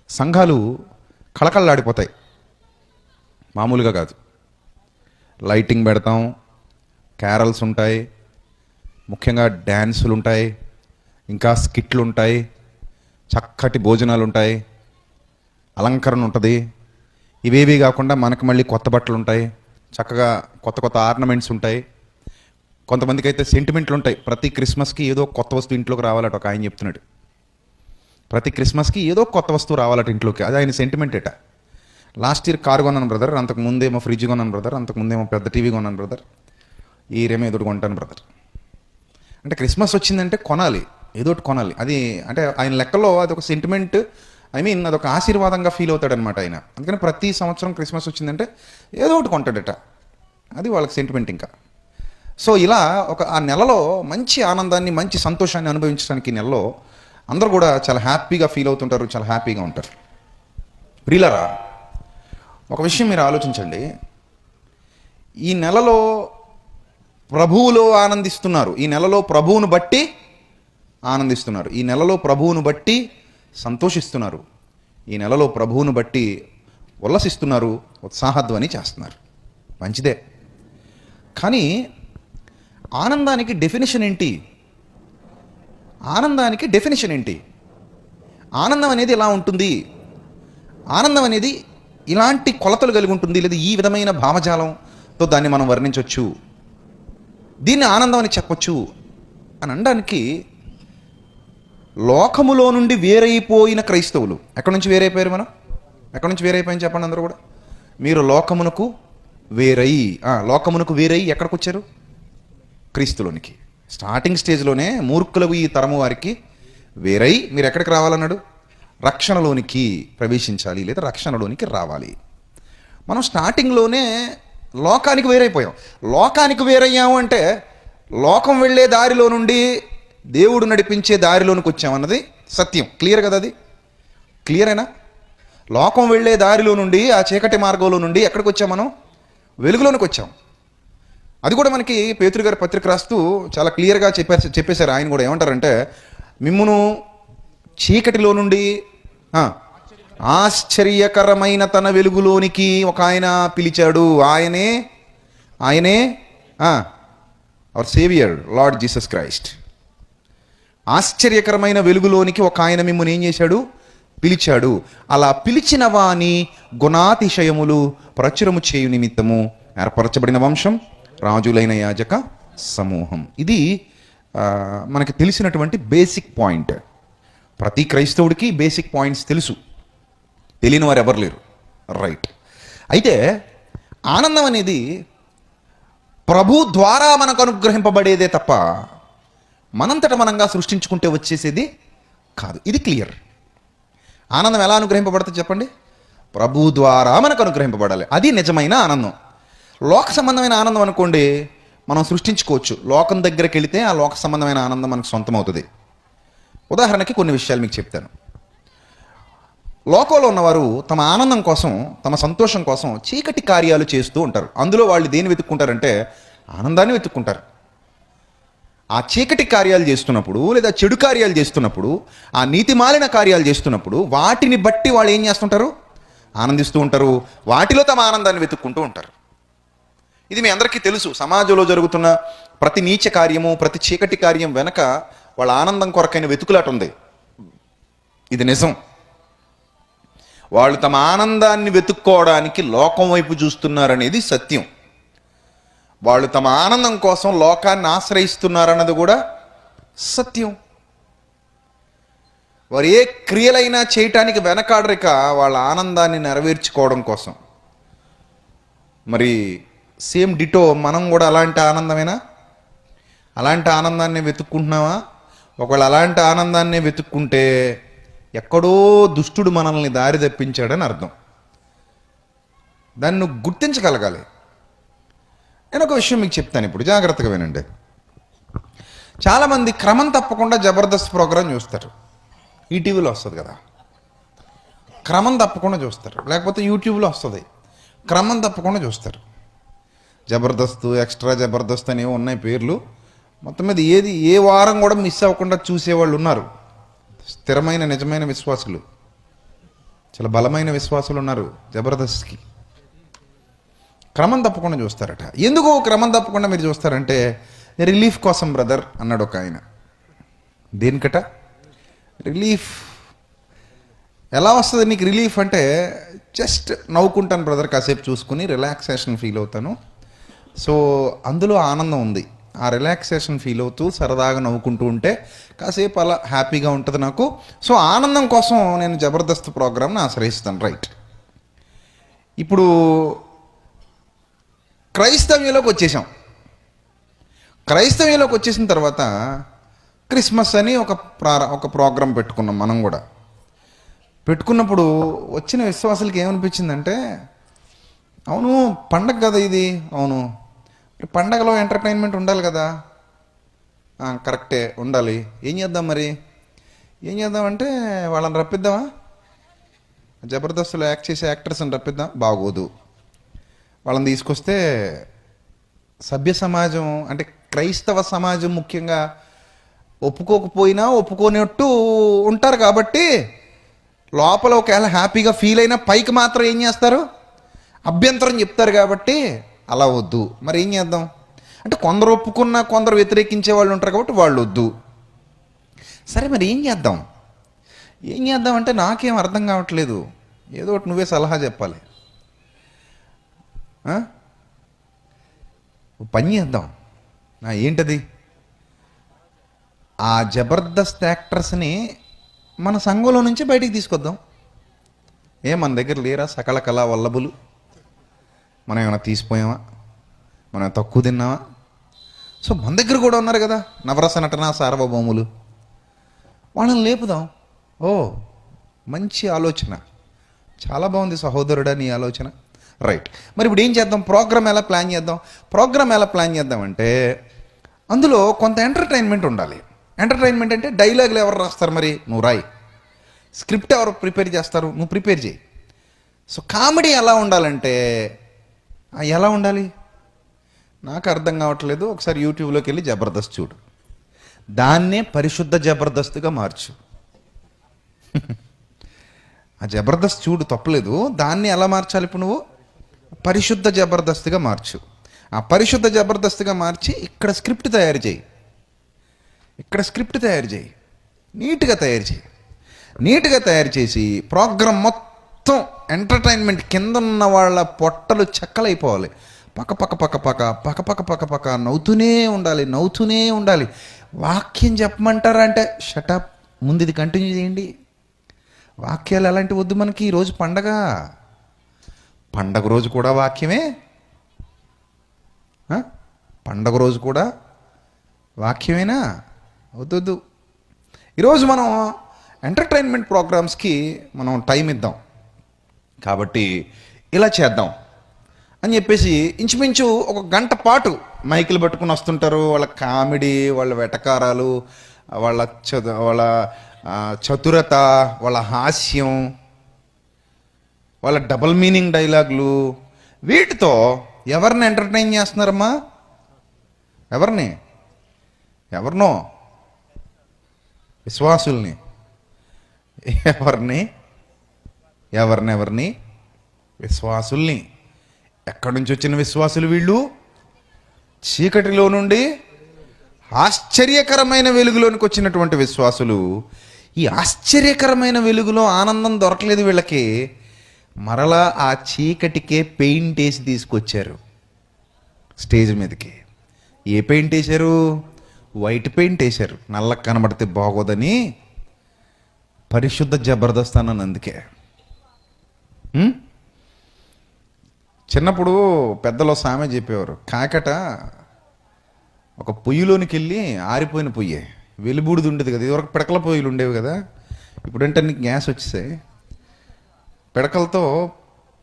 సంఘాలు కళకళలాడిపోతాయి, మామూలుగా కాదు. లైటింగ్ పెడతాం, క్యారల్స్ ఉంటాయి, ముఖ్యంగా డ్యాన్సులు ఉంటాయి, ఇంకా స్కిట్లు ఉంటాయి, చక్కటి భోజనాలు ఉంటాయి, అలంకరణ ఉంటుంది. ఇవేవి కాకుండా మనకు మళ్ళీ కొత్త బట్టలు ఉంటాయి, చక్కగా కొత్త కొత్త ఆర్నమెంట్స్ ఉంటాయి. కొంతమందికి అయితే సెంటిమెంట్లు ఉంటాయి. ప్రతి క్రిస్మస్కి ఏదో కొత్త వస్తువు ఇంట్లోకి రావాలట. ఒక ఆయన చెప్తున్నాడు, ప్రతి క్రిస్మస్కి ఏదో కొత్త వస్తువు రావాలట ఇంట్లోకి. అది ఆయన సెంటిమెంట్ ఎట. లాస్ట్ ఇయర్ కారు కొన్నాను బ్రదర్, అంతకు ముందేమో ఫ్రిడ్జ్ కొన్నాను బ్రదర్, అంతకు ముందేమో పెద్ద టీవీ కొన్నాను బ్రదర్, ఈ రేమో ఏదో కొంటాను బ్రదర్. అంటే క్రిస్మస్ వచ్చిందంటే కొనాలి, ఏదో ఒకటి కొనాలి. అది అంటే ఆయన లెక్కలో అది ఒక సెంటిమెంట్, అదొక ఆశీర్వాదంగా ఫీల్ అవుతాడనమాట ఆయన. అందుకని ప్రతి సంవత్సరం క్రిస్మస్ వచ్చిందంటే ఏదో ఒకటి కొంటాడట. అది వాళ్ళకి సెంటిమెంట్ ఇంకా. సో ఇలా ఆ నెలలో మంచి ఆనందాన్ని, మంచి సంతోషాన్ని అనుభవించడానికి ఈ నెలలో అందరూ కూడా చాలా హ్యాపీగా ఫీల్ అవుతుంటారు, చాలా హ్యాపీగా ఉంటారు. ప్రియులారా, ఒక విషయం మీరు ఆలోచించండి. ఈ నెలలో ప్రభువులో ఆనందిస్తున్నారు, ఈ నెలలో ప్రభువును బట్టి ఆనందిస్తున్నారు, ఈ నెలలో ప్రభువును బట్టి సంతోషిస్తున్నారు, ఈ నెలలో ప్రభువును బట్టి ఉల్లసిస్తున్నారు, ఉత్సాహధ్వని చేస్తున్నారు. మంచిదే. కానీ ఆనందానికి డెఫినేషన్ ఏంటి? ఆనందానికి డెఫినేషన్ ఏంటి? ఆనందం అనేది ఎలా ఉంటుంది? ఆనందం అనేది ఇలాంటి కొలతలు కలిగి ఉంటుంది, లేదా ఈ విధమైన భావజాలంతో దాన్ని మనం వర్ణించవచ్చు, దీన్ని ఆనందం అని చెప్పచ్చు అని అనడానికి లోకములో నుండి వేరైపోయిన క్రైస్తవులు. ఎక్కడి నుంచి వేరైపోయారు మనం? ఎక్కడి నుంచి వేరైపోయాని చెప్పండి అందరూ కూడా. మీరు లోకమునకు వేరై ఎక్కడికి వచ్చారు? క్రీస్తులోనికి. స్టార్టింగ్ స్టేజ్లోనే మూర్ఖులకు ఈ తరము వారికి వేరై మీరు ఎక్కడికి రావాలన్నాడు? రక్షణలోనికి ప్రవేశించాలి, లేదా రక్షణలోనికి రావాలి. మనం స్టార్టింగ్లోనే లోకానికి వేరైపోయాం. లోకానికి వేరయ్యాము అంటే లోకం వెళ్ళే దారిలో నుండి దేవుడు నడిపించే దారిలోనికి వచ్చామన్నది సత్యం. క్లియర్ కదా? అది క్లియరేనా? లోకం వెళ్ళే దారిలో నుండి, ఆ చీకటి మార్గంలో నుండి ఎక్కడికి వచ్చాం? మనం వెలుగులోనికి వచ్చాం. అది కూడా మనకి పేతురు గారి పత్రిక రాస్తూ చాలా క్లియర్గా చెప్పేశారు. ఆయన కూడా ఏమంటారంటే, మిమ్మును చీకటిలో నుండి ఆశ్చర్యకరమైన తన వెలుగులోనికి ఒక ఆయన పిలిచాడు. ఆయనే our saviour lord Jesus Christ. ఆశ్చర్యకరమైన వెలుగులోనికి ఒక ఆయన మిమ్మల్ని ఏం చేశాడు? పిలిచాడు. అలా పిలిచిన వాని గుణాతిశయములు ప్రచురము చేయు నిమిత్తము ఏర్పరచబడిన వంశం, రాజులైన యాజక సమూహం. ఇది మనకి తెలిసినటువంటి బేసిక్ పాయింట్. ప్రతి క్రైస్తవుడికి బేసిక్ పాయింట్స్ తెలుసు, తెలియని వారు ఎవరు లేరు. రైట్. అయితే ఆనందం అనేది ప్రభు ద్వారా మనకు అనుగ్రహింపబడేదే తప్ప మనంతట మనంగా సృష్టించుకుంటే వచ్చేసేది కాదు. ఇది క్లియర్. ఆనందం ఎలా అనుగ్రహింపబడుతుంది చెప్పండి? ప్రభు ద్వారా మనకు అనుగ్రహింపబడాలి. అది నిజమైన ఆనందం. లోక సంబంధమైన ఆనందం అనుకోండి, మనం సృష్టించుకోవచ్చు. లోకం దగ్గరికి వెళితే ఆ లోక సంబంధమైన ఆనందం మనకు సొంతం అవుతుంది. ఉదాహరణకి కొన్ని విషయాలు మీకు చెప్తాను. లోకంలో ఉన్నవారు తమ ఆనందం కోసం, తమ సంతోషం కోసం చీకటి కార్యాలు చేస్తూ ఉంటారు. అందులో వాళ్ళు దేన్ని వెతుక్కుంటారంటే ఆనందాన్ని వెతుక్కుంటారు. ఆ చీకటి కార్యాలు చేస్తున్నప్పుడు, లేదా చెడు కార్యాలు చేస్తున్నప్పుడు, ఆ నీతిమాలిన కార్యాలు చేస్తున్నప్పుడు వాటిని బట్టి వాళ్ళు ఏం చేస్తుంటారు? ఆనందిస్తూ ఉంటారు. వాటిలో తమ ఆనందాన్ని వెతుక్కుంటూ ఉంటారు. ఇది మీ అందరికీ తెలుసు. సమాజంలో జరుగుతున్న ప్రతి నీచ కార్యము, ప్రతి చీకటి కార్యం వెనక వాళ్ళ ఆనందం కొరకైన వెతుకులాట ఉంది. ఇది నిజం. వాళ్ళు తమ ఆనందాన్ని వెతుక్కోవడానికి లోకం వైపు చూస్తున్నారనేది సత్యం. వాళ్ళు తమ ఆనందం కోసం లోకాన్ని ఆశ్రయిస్తున్నారన్నది కూడా సత్యం. వారు ఏ క్రియలైనా చేయటానికి వెనకాడరిక వాళ్ళ ఆనందాన్ని నెరవేర్చుకోవడం కోసం. మరి సేమ్ డిటో మనం కూడా అలాంటి ఆనందమేనా? అలాంటి ఆనందాన్ని వెతుక్కుంటున్నావా? ఒకవేళ అలాంటి ఆనందాన్ని వెతుక్కుంటే ఎక్కడో దుష్టుడు మనల్ని దారి తప్పించాడని అర్థం. దాన్ని నువ్వు గుర్తించగలగాలి. నేను ఒక విషయం మీకు చెప్తాను, ఇప్పుడు జాగ్రత్తగా వినండి. చాలామంది క్రమం తప్పకుండా జబర్దస్త్ ప్రోగ్రాం చూస్తారు. ఈటీవీలో వస్తుంది కదా, క్రమం తప్పకుండా చూస్తారు. లేకపోతే యూట్యూబ్లో వస్తుంది, క్రమం తప్పకుండా చూస్తారు. జబర్దస్త్, ఎక్స్ట్రా జబర్దస్త్ అనేవి ఉన్నాయి పేర్లు. మొత్తం మీద ఏ వారం కూడా మిస్ అవ్వకుండా చూసేవాళ్ళు ఉన్నారు, స్థిరమైన నిజమైన విశ్వాసులు. చాలా బలమైన విశ్వాసులు ఉన్నారు జబర్దస్త్కి. క్రమం తప్పకుండా చూస్తారట. ఎందుకు క్రమం తప్పకుండా మీరు చూస్తారంటే, రిలీఫ్ కోసం బ్రదర్ అన్నాడు ఒక ఆయన. దేనికట రిలీఫ్? ఎలా వస్తుంది నీకు రిలీఫ్ అంటే, జస్ట్ నవ్వుకుంటాను బ్రదర్, కాసేపు చూసుకుని రిలాక్సేషన్ ఫీల్ అవుతాను. సో అందులో ఆనందం ఉంది. ఆ రిలాక్సేషన్ ఫీల్ అవుతూ సరదాగా నవ్వుకుంటూ ఉంటే కాసేపు అలా హ్యాపీగా ఉంటుంది నాకు. సో ఆనందం కోసం నేను జబర్దస్త్ ప్రోగ్రామ్ని ఆశ్రయిస్తాను. రైట్. ఇప్పుడు క్రైస్తవ్యంలోకి వచ్చేసాం. క్రైస్తవ్యంలోకి వచ్చేసిన తర్వాత క్రిస్మస్ అని ఒక ప్రోగ్రాం పెట్టుకున్నాం. మనం కూడా పెట్టుకున్నప్పుడు వచ్చిన విశ్వాసులకి ఏమనిపించిందంటే, అవును పండగ కదా ఇది, అవును పండగలో ఎంటర్టైన్మెంట్ ఉండాలి కదా, కరెక్టే ఉండాలి, ఏం చేద్దాం మరి, ఏం చేద్దామంటే వాళ్ళని రప్పిద్దామా, జబర్దస్త్లో యాక్ట్ చేసే యాక్టర్స్ని రప్పిద్దాం, బాగోదు. వాళ్ళని తీసుకొస్తే సభ్య సమాజం అంటే క్రైస్తవ సమాజం ముఖ్యంగా ఒప్పుకోకపోయినా ఒప్పుకోనట్టు ఉంటారు కాబట్టి లోపల ఒకవేళ హ్యాపీగా ఫీల్ అయినా పైకి మాత్రం ఏం చేస్తారు, అభ్యంతరం చెప్తారు కాబట్టి అలా వద్దు. మరి ఏం చేద్దాం అంటే కొందరు ఒప్పుకున్నా కొందరు వ్యతిరేకించే వాళ్ళు ఉంటారు కాబట్టి వాళ్ళు వద్దు. సరే మరి ఏం చేద్దాం, ఏం చేద్దాం అంటే నాకేం అర్థం కావట్లేదు, ఏదో ఒకటి నువ్వే సలహా చెప్పాలి. పని చేద్దాం. ఏంటది? ఆ జబర్దస్త్ యాక్టర్స్ని మన సంఘంలో నుంచి బయటికి తీసుకొద్దాం. మన దగ్గర లేరా సకల కళా వల్లభులు? మనం ఏమైనా తీసిపోయామా, మనం తక్కువ తిన్నామా? సో మన దగ్గర కూడా ఉన్నారు కదా నవరస నటన సార్వభౌములు, వాళ్ళని లేపుదాం. ఓ మంచి ఆలోచన, చాలా బాగుంది సహోదరుడా నీ ఆలోచన. రైట్. మరి ఇప్పుడు ఏం చేద్దాం, ప్రోగ్రామ్ ఎలా ప్లాన్ చేద్దాం? ప్రోగ్రామ్ ఎలా ప్లాన్ చేద్దామంటే అందులో కొంత ఎంటర్టైన్మెంట్ ఉండాలి. ఎంటర్టైన్మెంట్ అంటే డైలాగులు ఎవరు రాస్తారు, మరి నువ్వు రాయి. స్క్రిప్ట్ ఎవరు ప్రిపేర్ చేస్తారు, నువ్వు ప్రిపేర్ చేయి. సో కామెడీ ఎలా ఉండాలంటే ఎలా ఉండాలి నాకు అర్థం కావట్లేదు. ఒకసారి యూట్యూబ్లోకి వెళ్ళి జబర్దస్త్ చూడు, దాన్నే పరిశుద్ధ జబర్దస్త్గా మార్చు. ఆ జబర్దస్త్ చూడు తప్పలేదు, దాన్ని ఎలా మార్చాలి ఇప్పుడు నువ్వు? పరిశుద్ధ జబర్దస్త్గా మార్చు. ఆ పరిశుద్ధ జబర్దస్త్గా మార్చి ఇక్కడ స్క్రిప్ట్ తయారు చేయి, ఇక్కడ స్క్రిప్ట్ తయారు చేయి, నీట్గా తయారు చేయి. నీట్గా తయారు చేసి ప్రోగ్రాం మొత్తం ఎంటర్టైన్మెంట్ కింద ఉన్న వాళ్ళ పొట్టలు చెక్కలైపోవాలి. పక్క పక్క పక్క పక్క పక్క పక్క పక్క పక్క నవ్వుతూనే ఉండాలి, నవ్వుతూనే ఉండాలి. వాక్యం చెప్పమంటారా అంటే షటప్, ముందు ఇది కంటిన్యూ చేయండి. వాక్యాలు ఎలాంటివి వద్దు మనకి. ఈరోజు పండగ, పండగ రోజు కూడా వాక్యమే, పండగ రోజు కూడా వాక్యమేనా? వద్దు. ఈరోజు మనం ఎంటర్టైన్మెంట్ ప్రోగ్రామ్స్కి మనం టైం ఇద్దాం. కాబట్టి ఇలా చేద్దాం అని చెప్పేసి ఇంచుమించు ఒక గంట పాటు మైకులు పట్టుకుని వస్తుంటారు. వాళ్ళ కామెడీ, వాళ్ళ వెటకారాలు, వాళ్ళ చతురత, వాళ్ళ హాస్యం, వాళ్ళ డబల్ మీనింగ్ డైలాగులు, వీటితో ఎవరిని ఎంటర్టైన్ చేస్తున్నారమ్మా? ఎవరినో విశ్వాసుల్ని. ఎవరిని విశ్వాసుల్ని. ఎక్కడి నుంచి వచ్చిన విశ్వాసులు వీళ్ళు? చీకటిలో నుండి ఆశ్చర్యకరమైన వెలుగులోనికి వచ్చినటువంటి విశ్వాసులు. ఈ ఆశ్చర్యకరమైన వెలుగులో ఆనందం దొరకలేదు వీళ్ళకి, మరలా ఆ చీకటికే పెయింట్ వేసి తీసుకొచ్చారు స్టేజ్ మీదకి. ఏ పెయింట్ వేశారు? వైట్ పెయింట్ వేశారు. నల్లకి కనబడితే బాగోదని పరిశుద్ధ జబర్దస్త్ అన్నాను. అందుకే చిన్నప్పుడు పెద్దలో సామె చెప్పేవారు, కాకట ఒక పొయ్యిలోనికి వెళ్ళి, ఆరిపోయిన పొయ్యి, వెలుబూడిది ఉండేది కదా, ఇదివరకు పిడకల పొయ్యిలు ఉండేవి కదా, ఇప్పుడంటే నీకు గ్యాస్ వచ్చేసాయి. పిడకలతో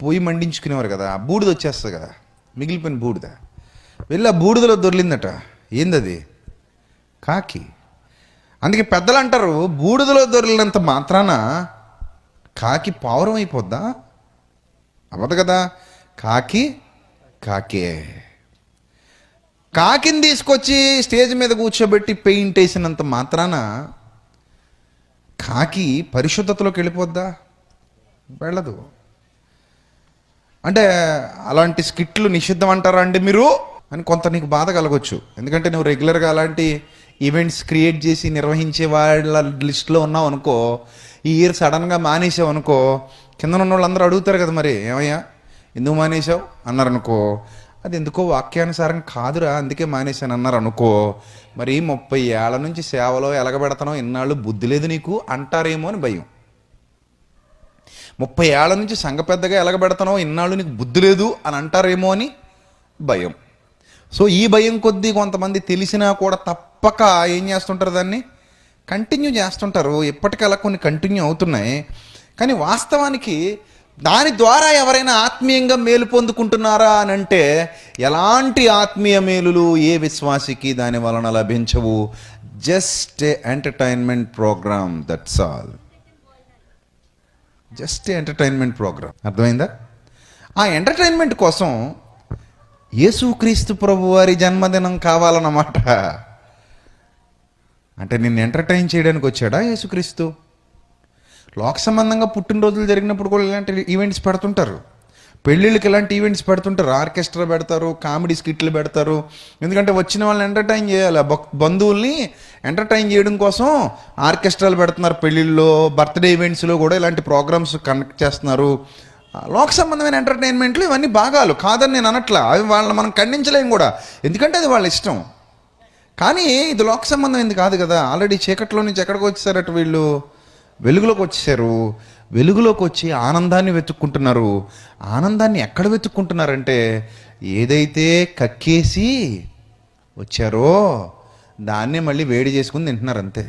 పొయ్యి మండించుకునేవారు కదా, ఆ బూడిద వచ్చేస్తుంది కదా, మిగిలిపోయిన బూడిద వెళ్ళి ఆ బూడిదలో దొరికిందట. ఏందది? కాకి. అందుకే పెద్దలు అంటారు, బూడిదలో దొరికినంత మాత్రాన కాకి పావురం అయిపోద్దా? అవ్వదు కదా. కాకే. కాకిని తీసుకొచ్చి స్టేజ్ మీద కూర్చోబెట్టి పెయింట్ వేసినంత మాత్రాన కాకి పరిశుద్ధతలోకి వెళ్ళిపోద్దా? వెళ్ళదు. అంటే అలాంటి స్కిట్లు నిషిద్ధం అంటారా అండి మీరు అని కొంత నీకు బాధ కలగొచ్చు. ఎందుకంటే నువ్వు రెగ్యులర్గా అలాంటి ఈవెంట్స్ క్రియేట్ చేసి నిర్వహించే వాళ్ళ లిస్ట్లో ఉన్నావు అనుకో, ఈ ఇయర్ సడన్గా మానేసావు అనుకో, కింద ఉన్న వాళ్ళందరూ అడుగుతారు కదా, మరి ఏమయ్యా ఎందుకు మానేసావు అన్నారనుకో, అది ఎందుకో వాక్యానుసారం కాదురా అందుకే మానేశాను అన్నారు అనుకో, మరి 30 ఏళ్ల నుంచి సేవలో ఎలగబెడతానో ఇన్నాళ్ళు బుద్ధి లేదు నీకు అంటారేమో అని భయం. 30 ఏళ్ల నుంచి సంఘ పెద్దగా ఎలగబెడతానో ఇన్నాళ్ళు నీకు బుద్ధి లేదు అని అంటారేమో అని భయం. సో ఈ భయం కొద్దీ కొంతమంది తెలిసినా కూడా తప్పక ఏం చేస్తుంటారు, దాన్ని కంటిన్యూ చేస్తుంటారు. ఎప్పటికలా కొన్ని కంటిన్యూ అవుతున్నాయి. కానీ వాస్తవానికి దాని ద్వారా ఎవరైనా ఆత్మీయంగా మేలు పొందుకుంటున్నారా అని అంటే, ఎలాంటి ఆత్మీయ మేలులు ఏ విశ్వాసికి దాని వలన లభించవు. Just entertainment program, that's all. Just entertainment program. అర్థమైందా? ఆ ఎంటర్టైన్మెంట్ కోసం యేసుక్రీస్తు ప్రభు వారి జన్మదినం కావాలన్నమాట. అంటే నిన్ను ఎంటర్టైన్ చేయడానికి వచ్చాడా యేసుక్రీస్తు? లోక సంబంధంగా పుట్టినరోజులు జరిగినప్పుడు కూడా ఇలాంటి ఈవెంట్స్ పెడుతుంటారు. పెళ్ళిళ్ళకి ఇలాంటి ఈవెంట్స్ పెడుతుంటారు. ఆర్కెస్ట్రా పెడతారు, కామెడీ స్కిట్లు పెడతారు. ఎందుకంటే వచ్చిన వాళ్ళని ఎంటర్టైన్ చేయాలి. బంధువుల్ని ఎంటర్టైన్ చేయడం కోసం ఆర్కెస్ట్రాలు పెడుతున్నారు. పెళ్ళిళ్ళలో, బర్త్డే ఈవెంట్స్లో కూడా ఇలాంటి ప్రోగ్రామ్స్ కండక్ట్ చేస్తున్నారు. లోక సంబంధమైన ఎంటర్టైన్మెంట్లు ఇవన్నీ భాగాలు కాదని నేను అనట్లా. అవి వాళ్ళని మనం ఖండించలేం కూడా, ఎందుకంటే అది వాళ్ళ ఇష్టం. కానీ ఇది లోక సంబంధమైంది కాదు కదా. ఆల్రెడీ చీకట్లో నుంచి ఎక్కడికి వచ్చేసారట వీళ్ళు? వెలుగులోకి వచ్చేసారు. వెలుగులోకి వచ్చి ఆనందాన్ని వెతుక్కుంటున్నారు. ఆనందాన్ని ఎక్కడ వెతుక్కుంటున్నారంటే, ఏదైతే కక్కేసి వచ్చారో దాన్నే మళ్ళీ వేడి చేసుకుని తింటున్నారు, అంతే.